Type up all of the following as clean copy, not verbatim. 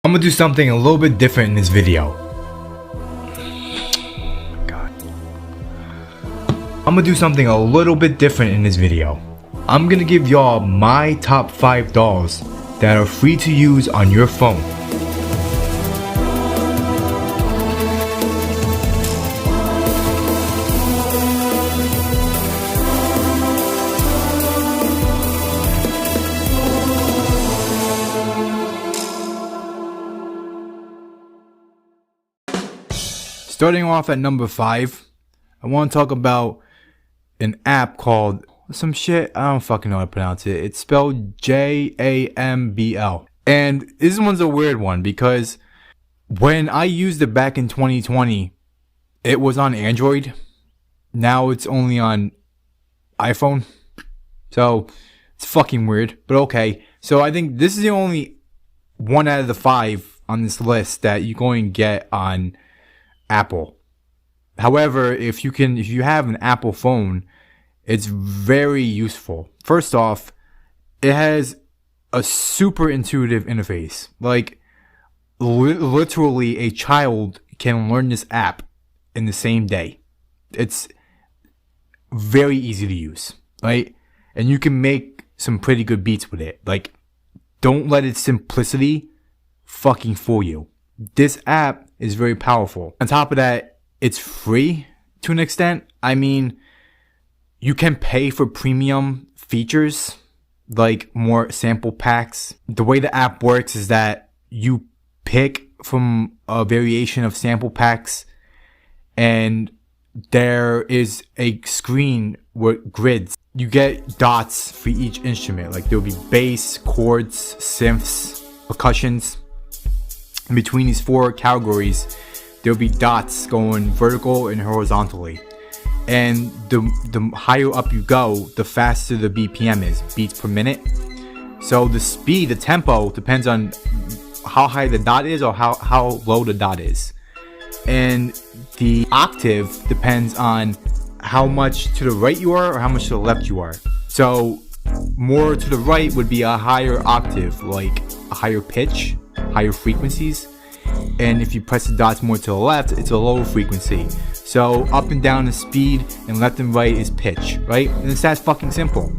I'm gonna do something a little bit different in this video. God. I'm gonna do something a little bit different in this video. I'm gonna give y'all my top 5 DAWs that are free to use on your phone. Starting off at number 5, I want to talk about an app called some shit. I don't fucking know how to pronounce it. It's spelled Jambl. And this one's a weird one because when I used it back in 2020, it was on Android. Now it's only on iPhone. So it's fucking weird, but okay. So I think this is the only one out of the 5 on this list that you're going to get on Apple. However, if you have an Apple phone, it's very useful. First off, it has a super intuitive interface. Like, literally a child can learn this app in the same day. It's very easy to use, right? And you can make some pretty good beats with it. Like, don't let its simplicity fucking fool you. This app is very powerful. On top of that, it's free to an extent. I mean, you can pay for premium features, like more sample packs. The way the app works is that you pick from a variation of sample packs, and there is a screen with grids. You get dots for each instrument. Like, there'll be bass, chords, synths, percussions. In between these 4 categories, there'll be dots going vertical and horizontally. And the higher up you go, the faster the BPM is, beats per minute. So the speed, the tempo, depends on how high the dot is or how low the dot is. And the octave depends on how much to the right you are or how much to the left you are. So more to the right would be a higher octave, like a higher pitch, higher frequencies. And if you press the dots more to the left, it's a lower frequency. So up and down is speed, and left and right is pitch, right? And it's that fucking simple.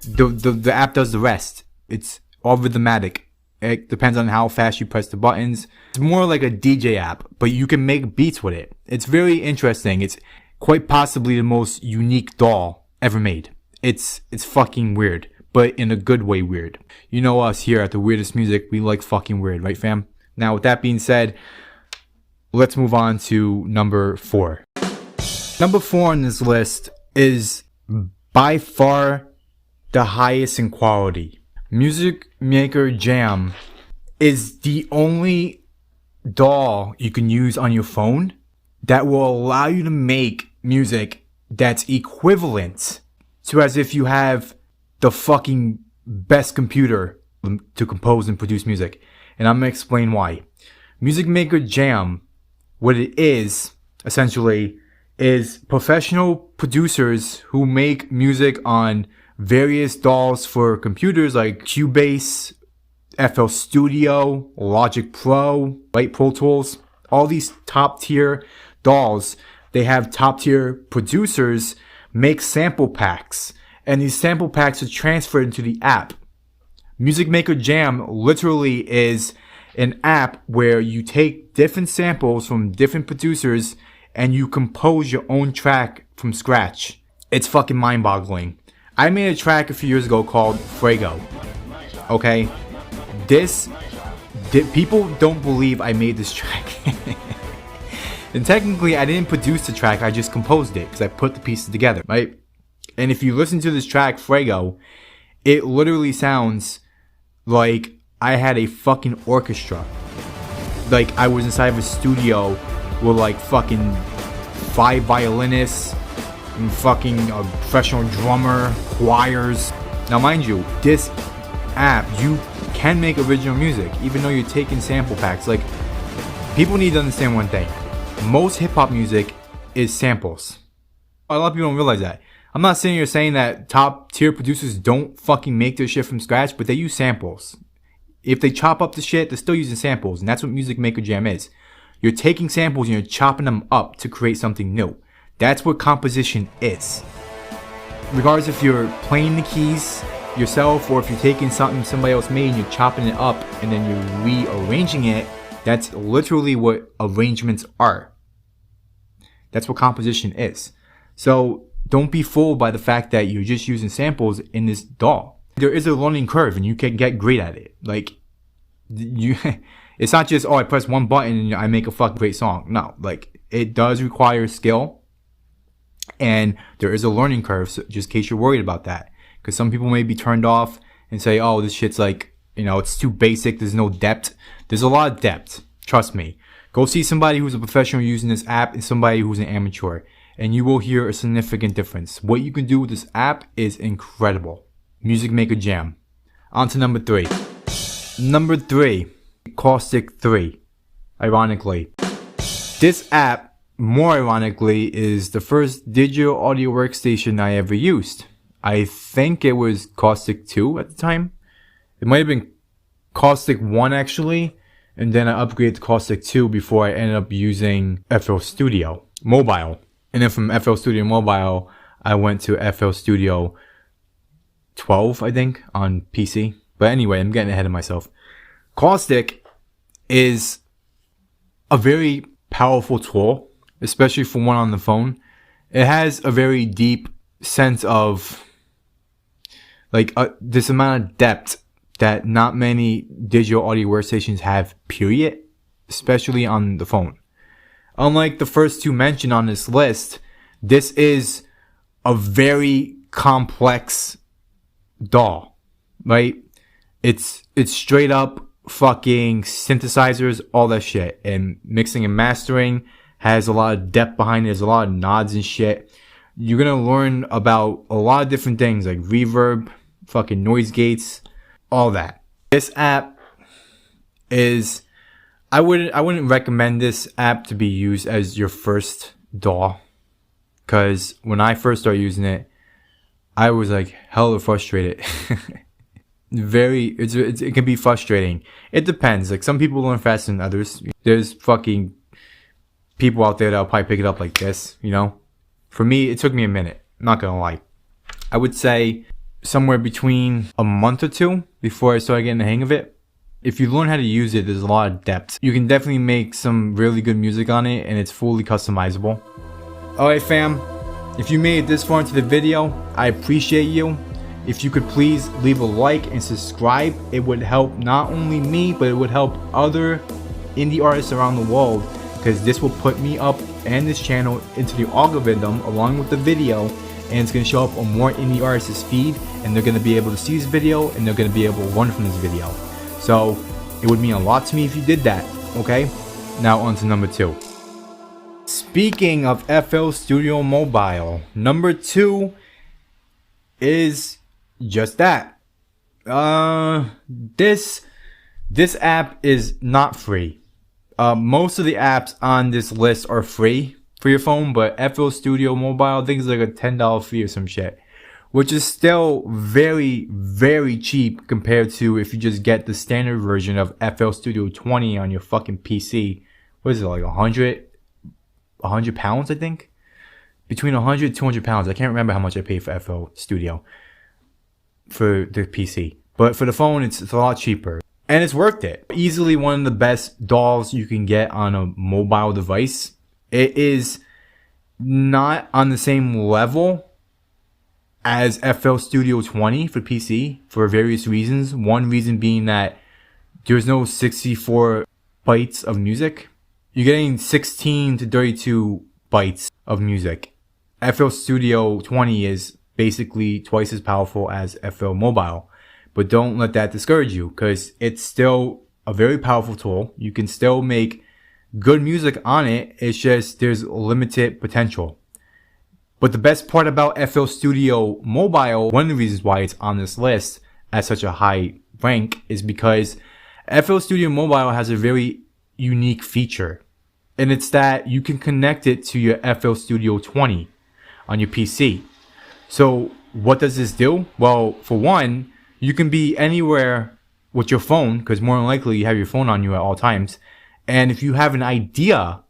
The app does the rest. It's all rhythmatic. It depends on how fast you press the buttons. It's more like a DJ app, but you can make beats with it. It's very interesting. It's quite possibly the most unique DAW ever made. It's fucking weird, but in a good way weird. You know us here at The Weirdest Music, we like fucking weird, right fam? Now with that being said, let's move on to number 4. Number 4 on this list is by far the highest in quality. Music Maker Jam is the only DAW you can use on your phone that will allow you to make music that's equivalent to as if you have the fucking best computer to compose and produce music. And I'm going to explain why. Music Maker Jam, what it is, essentially, is professional producers who make music on various DAWs for computers like Cubase, FL Studio, Logic Pro, right, Pro Tools. All these top tier DAWs, they have top tier producers make sample packs. And these sample packs are transferred into the app. Music Maker Jam literally is an app where you take different samples from different producers and you compose your own track from scratch. It's fucking mind-boggling. I made a track a few years ago called Fuego. Okay? People don't believe I made this track. And technically I didn't produce the track, I just composed it because I put the pieces together, right? And if you listen to this track, Fuego, it literally sounds like I had a fucking orchestra. Like I was inside of a studio with like fucking 5 violinists and fucking a professional drummer, choirs. Now mind you, this app, you can make original music even though you're taking sample packs. Like, people need to understand one thing. Most hip-hop music is samples. A lot of people don't realize that. I'm not sitting here saying that top tier producers don't fucking make their shit from scratch, but they use samples. if they chop up the shit, they're still using samples, and that's what Music Maker Jam is. You're taking samples and you're chopping them up to create something new. That's what composition is. Regardless if you're playing the keys yourself or if you're taking something somebody else made and you're chopping it up and then you're rearranging it, that's literally what arrangements are. That's what composition is. So don't be fooled by the fact that you're just using samples in this DAW. There is a learning curve and you can get great at it. Like, it's not just, oh, I press one button and I make a fucking great song. No, like, it does require skill. And there is a learning curve, so just in case you're worried about that. Because some people may be turned off and say, oh, this shit's like, it's too basic, there's no depth. There's a lot of depth, trust me. Go see somebody who's a professional using this app and somebody who's an amateur, and you will hear a significant difference. What you can do with this app is incredible. Music Maker Jam. On to number 3. Number 3, Caustic 3. Ironically. This app, more ironically, is the first digital audio workstation I ever used. I think it was Caustic 2 at the time. It might have been Caustic 1 actually, and then I upgraded to Caustic 2 before I ended up using FL Studio Mobile. And then from FL Studio Mobile, I went to FL Studio 12, I think, on PC. But anyway, I'm getting ahead of myself. Caustic is a very powerful tool, especially for one on the phone. It has a very deep sense of like this amount of depth that not many digital audio workstations have, period, especially on the phone. Unlike the first two mentioned on this list, this is a very complex DAW, right? It's straight up fucking synthesizers, all that shit, and mixing and mastering has a lot of depth behind it. There's a lot of nods and shit. You're gonna learn about a lot of different things like reverb, fucking noise gates, all that. This app is, I wouldn't recommend this app to be used as your first DAW, because when I first started using it, I was like hella frustrated. It can be frustrating. It depends. Like, some people learn faster than others. There's fucking people out there that'll probably pick it up like this, For me, it took me a minute. I'm not gonna lie. I would say somewhere between a month or two before I started getting the hang of it. If you learn how to use it, there's a lot of depth. You can definitely make some really good music on it, and it's fully customizable. Alright fam, if you made it this far into the video, I appreciate you. If you could please leave a like and subscribe, it would help not only me, but it would help other indie artists around the world, because this will put me up and this channel into the algorithm along with the video, and it's going to show up on more indie artists' feed, and they're going to be able to see this video, and they're going to be able to learn from this video. So it would mean a lot to me if you did that, okay? Now on to number 2. Speaking of FL Studio Mobile, number 2 is just that. This app is not free. Most of the apps on this list are free for your phone, but FL Studio Mobile, I think it's like a $10 fee or some shit, which is still very, very cheap compared to if you just get the standard version of FL Studio 20 on your fucking PC. What is it, like 100 pounds, I think? Between 100 and 200 pounds. I can't remember how much I paid for FL Studio for the PC. But for the phone, it's a lot cheaper. And it's worth it. Easily one of the best DAWs you can get on a mobile device. It is not on the same level as FL Studio 20 for PC for various reasons. One reason being that there's no 64 bytes of music. You're getting 16 to 32 bytes of music. FL Studio 20 is basically twice as powerful as FL Mobile. But don't let that discourage you, because it's still a very powerful tool. You can still make good music on it. It's just there's limited potential. But the best part about FL Studio Mobile, one of the reasons why it's on this list at such a high rank, is because FL Studio Mobile has a very unique feature. And it's that you can connect it to your FL Studio 20 on your PC. So what does this do? Well, for one, you can be anywhere with your phone, because more than likely you have your phone on you at all times. And if you have an idea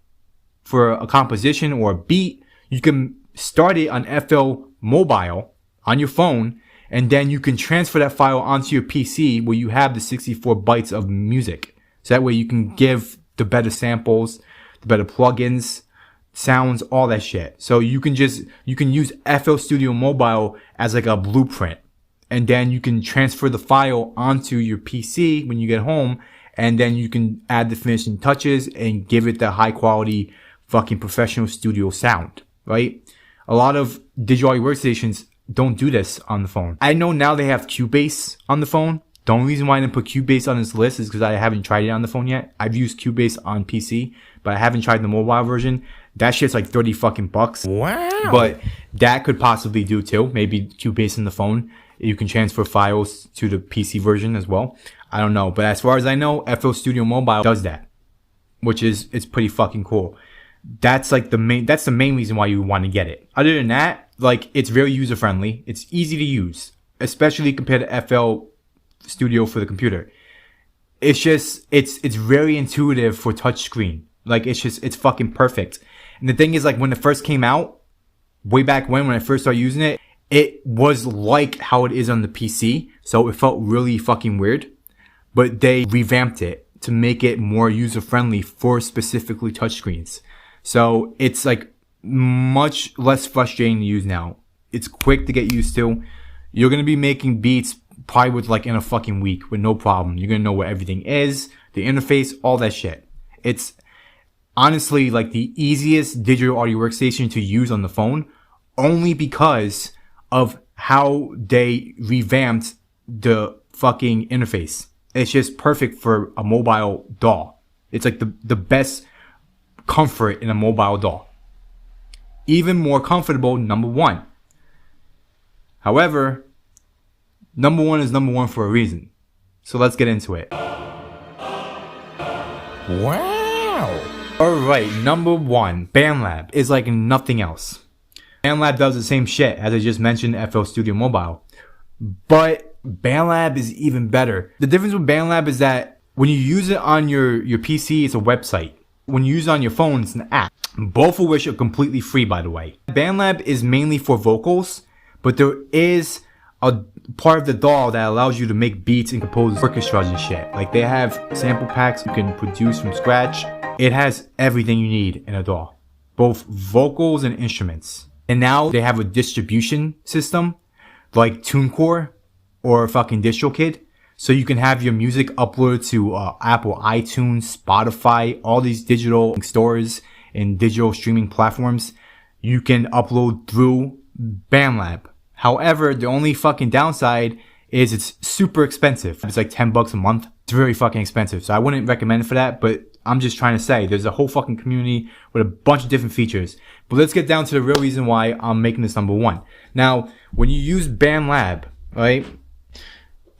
for a composition or a beat, you can start it on FL Mobile on your phone, and then you can transfer that file onto your PC where you have the 64 bytes of music. So that way you can give the better samples, the better plugins, sounds, all that shit. So you can use FL Studio Mobile as like a blueprint. And then you can transfer the file onto your PC when you get home, and then you can add the finishing touches and give it the high quality fucking professional studio sound, right? A lot of digital audio workstations don't do this on the phone. I know now they have Cubase on the phone. The only reason why I didn't put Cubase on this list is because I haven't tried it on the phone yet. I've used Cubase on PC, but I haven't tried the mobile version. That shit's like 30 fucking bucks. Wow. But that could possibly do too. Maybe Cubase in the phone. You can transfer files to the PC version as well. I don't know. But as far as I know, FL Studio Mobile does that, which is, it's pretty fucking cool. That's like the main reason why you want to get it. Other than that, like, it's very user friendly. It's easy to use, especially compared to FL Studio for the computer. It's just, it's very intuitive for touchscreen. Like, it's fucking perfect. And the thing is, like, when it first came out, way back when I first started using it, it was like how it is on the PC. So it felt really fucking weird. But they revamped it to make it more user friendly for specifically touchscreens. So it's like much less frustrating to use now. It's quick to get used to. You're going to be making beats probably with like in a fucking week with no problem. You're going to know where everything is, the interface, all that shit. It's honestly like the easiest digital audio workstation to use on the phone, only because of how they revamped the fucking interface. It's just perfect for a mobile DAW. It's like the best comfort in a mobile DAW. Even more comfortable, number one. However, number one is number one for a reason. So let's get into it. Wow. Alright, number one, BandLab is like nothing else. BandLab does the same shit as I just mentioned, FL Studio Mobile. But BandLab is even better. The difference with BandLab is that when you use it on your PC, it's a website. When you use it on your phone, it's an app. Both of which are completely free, by the way. BandLab is mainly for vocals, but there is a part of the DAW that allows you to make beats and compose orchestras and shit. Like, they have sample packs you can produce from scratch. It has everything you need in a DAW, both vocals and instruments. And now they have a distribution system like TuneCore or fucking DistroKid. So you can have your music uploaded to Apple iTunes, Spotify, all these digital stores and digital streaming platforms. You can upload through BandLab. However, the only fucking downside is it's super expensive. It's like $10 a month. It's very fucking expensive. So I wouldn't recommend it for that, but I'm just trying to say there's a whole fucking community with a bunch of different features. But let's get down to the real reason why I'm making this number one. Now, when you use BandLab, right,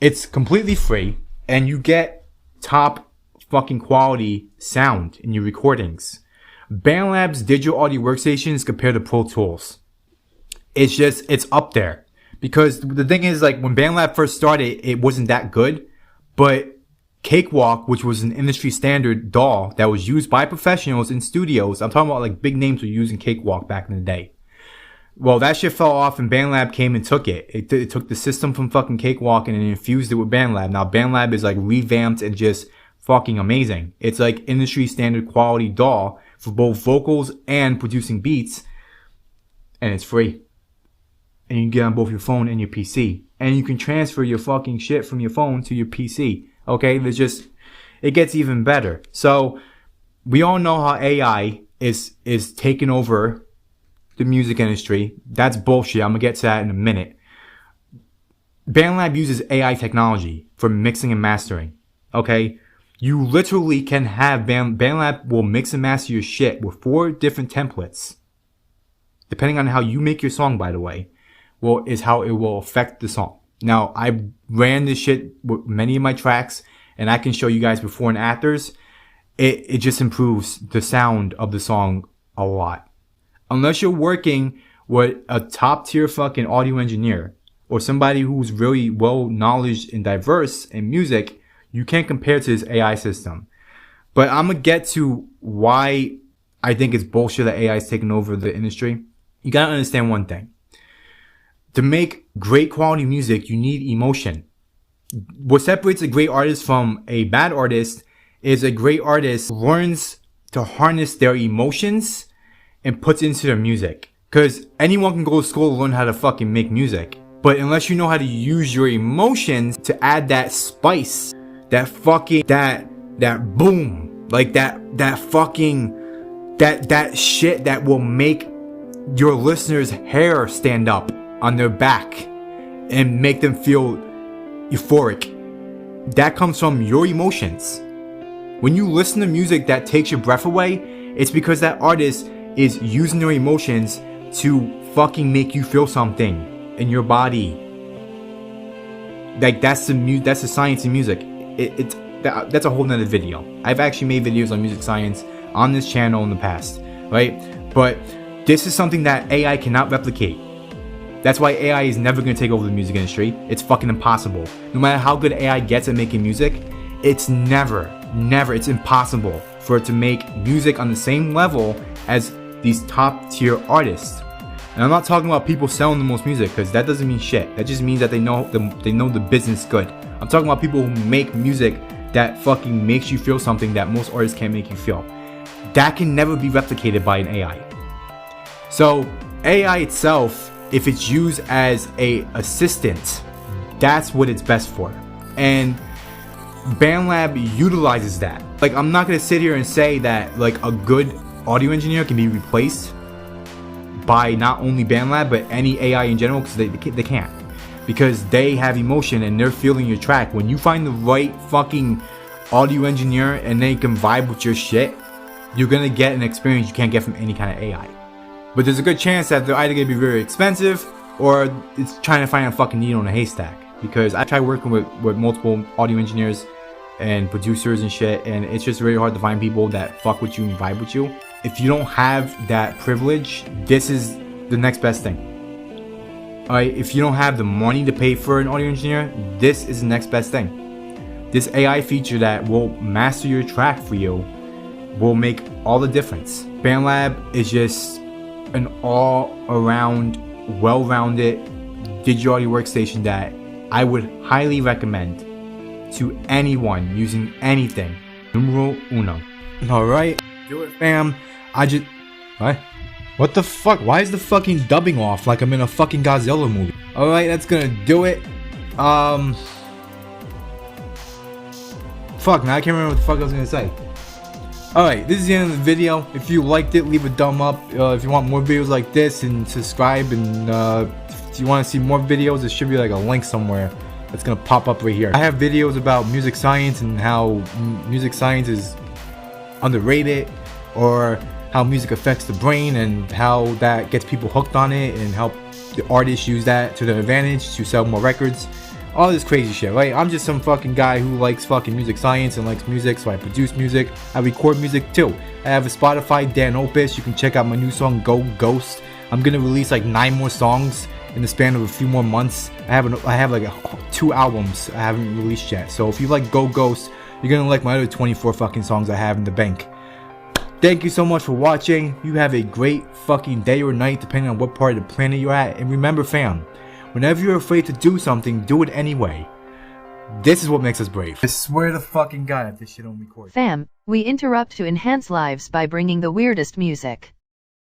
it's completely free and you get top fucking quality sound in your recordings. BandLab's digital audio workstations compared to Pro Tools, it's up there. Because the thing is, like, when BandLab first started, it wasn't that good, but Cakewalk, which was an industry standard DAW that was used by professionals in studios. I'm talking about like big names were using Cakewalk back in the day. Well, that shit fell off and BandLab came and took it. It took the system from fucking Cakewalk and it infused it with BandLab. Now BandLab is like revamped and just fucking amazing. It's like industry standard quality DAW for both vocals and producing beats. And it's free. And you can get on both your phone and your PC. And you can transfer your fucking shit from your phone to your PC. Okay, it gets even better. So we all know how AI is taking over the music industry. That's bullshit. I'm gonna get to that in a minute. BandLab uses AI technology for mixing and mastering. Okay, you literally can have BandLab will mix and master your shit with 4 different templates, depending on how you make your song. By the way, is how it will affect the song. Now, I ran this shit with many of my tracks, and I can show you guys before and afters. It just improves the sound of the song a lot. Unless you're working with a top tier fucking audio engineer or somebody who's really well knowledge and diverse in music, You can't compare to this AI system. But I'm going to get to why I think it's bullshit that AI is taking over the industry. You got to understand one thing. To make great quality music, you need emotion. What separates a great artist from a bad artist is a great artist learns to harness their emotions and puts it into their music. Because anyone can go to school and learn how to fucking make music. But unless you know how to use your emotions to add that spice, that fucking, that boom, like that fucking, that shit that will make your listeners' hair stand up on their back and make them feel euphoric. That comes from your emotions. When you listen to music that takes your breath away, it's because that artist is using their emotions to fucking make you feel something in your body. Like that's the science in music. That's a whole nother video. I've actually made videos on music science on this channel in the past, right? But this is something that AI cannot replicate. That's why AI is never going to take over the music industry. It's fucking impossible. No matter how good AI gets at making music, it's never, it's impossible for it to make music on the same level as these top tier artists. And I'm not talking about people selling the most music, because that doesn't mean shit. That just means that they know the business good. I'm talking about people who make music that fucking makes you feel something that most artists can't make you feel. That can never be replicated by an AI. So AI itself, if it's used as a assistant, that's what it's best for. And BandLab utilizes that. Like, I'm not gonna sit here and say that like a good audio engineer can be replaced by not only BandLab but any AI in general, because they can't, because they have emotion and they're feeling your track. When you find the right fucking audio engineer and they can vibe with your shit, you're gonna get an experience you can't get from any kind of AI. But there's a good chance that they're either gonna be very expensive or it's trying to find a fucking needle in a haystack. Because I tried working with multiple audio engineers and producers and shit, and it's just very hard to find people that fuck with you and vibe with you. If you don't have that privilege, this is the next best thing. Alright, if you don't have the money to pay for an audio engineer, this is the next best thing. This AI feature that will master your track for you will make all the difference. BandLab is just an all-around, well-rounded digital audio workstation that I would highly recommend to anyone using anything. Numero uno. Alright, do it, fam. What the fuck? Why is the fucking dubbing off like I'm in a fucking Godzilla movie? Alright, that's gonna do it. Fuck, now I can't remember what the fuck I was gonna say. Alright, this is the end of the video. If you liked it, leave a thumb up. If you want more videos like this, and subscribe, and if you want to see more videos, there should be like a link somewhere that's gonna pop up right here. I have videos about music science and how music science is underrated, or how music affects the brain and how that gets people hooked on it, and how the artists use that to their advantage to sell more records. All this crazy shit, right? I'm just some fucking guy who likes fucking music science and likes music, so I produce music. I record music too. I have a Spotify, danOpuz. You can check out my new song, Go Ghost. I'm gonna release like 9 more songs in the span of a few more months. I have like 2 albums I haven't released yet. So if you like Go Ghost, you're gonna like my other 24 fucking songs I have in the bank. Thank you so much for watching. You have a great fucking day or night, depending on what part of the planet you're at. And remember, fam, whenever you're afraid to do something, do it anyway. This is what makes us brave. I swear to fucking God, if this shit don't record. Fam, we interrupt to enhance lives by bringing the weirdest music.